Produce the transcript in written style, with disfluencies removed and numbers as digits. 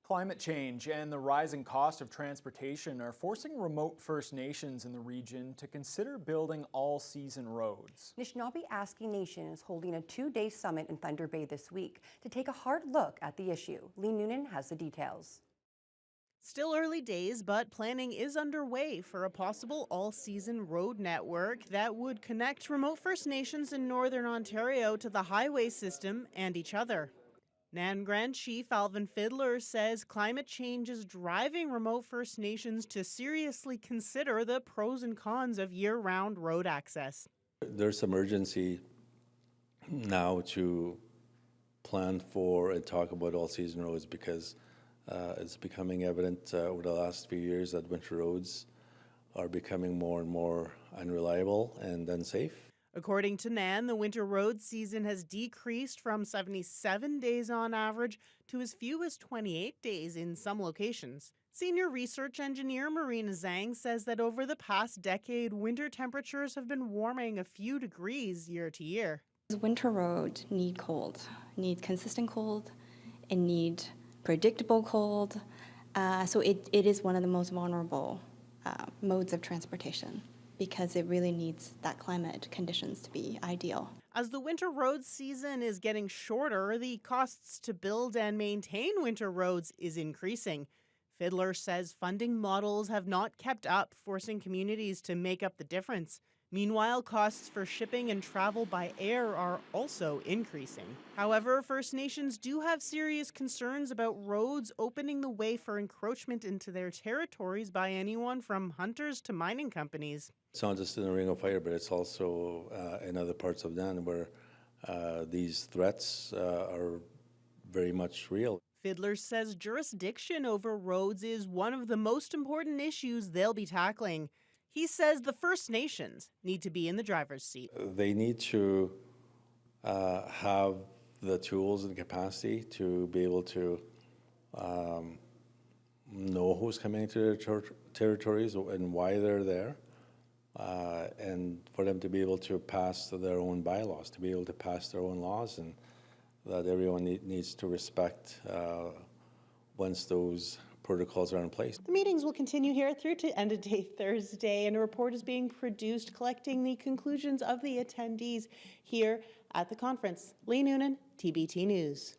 Climate change and the rising cost of transportation are forcing remote First Nations in the region to consider building all-season roads. Anishinaabe Asking Nation is holding a two-day summit in Thunder Bay this week to take a hard look at the issue. Lee Noonan has the details. Still early days, but planning is underway for a possible all-season road network that would connect remote First Nations in Northern Ontario to the highway system and each other. Nan Grand Chief Alvin Fiddler says climate change is driving remote First Nations to seriously consider the pros and cons of year-round road access. There's some urgency now to plan for and talk about all-season roads because it's becoming evident over the last few years that winter roads are becoming more and more unreliable and unsafe. According to Nan, the winter road season has decreased from 77 days on average to as few as 28 days in some locations. Senior research engineer Marina Zhang says that over the past decade, winter temperatures have been warming a few degrees year to year. Winter roads need cold, need consistent cold, and need predictable cold. So it is one of the most vulnerable modes of transportation, because it really needs that climate conditions to be ideal. As the winter roads season is getting shorter, the costs to build and maintain winter roads is increasing. Fiddler says funding models have not kept up, forcing communities to make up the difference. Meanwhile, costs for shipping and travel by air are also increasing. However, First Nations do have serious concerns about roads opening the way for encroachment into their territories by anyone from hunters to mining companies. It's not just in the Ring of Fire, but it's also in other parts of Dan where these threats are very much real. Fiddler says jurisdiction over roads is one of the most important issues they'll be tackling. He says the First Nations need to be in the driver's seat. They need to have the tools and capacity to be able to know who's coming into their territories and why they're there, and for them to be able to pass their own bylaws, to be able to pass their own laws, and that everyone needs to respect once those protocols are in place. The meetings will continue here through to end of day Thursday, and a report is being produced collecting the conclusions of the attendees here at the conference. Lee Noonan, TBT News.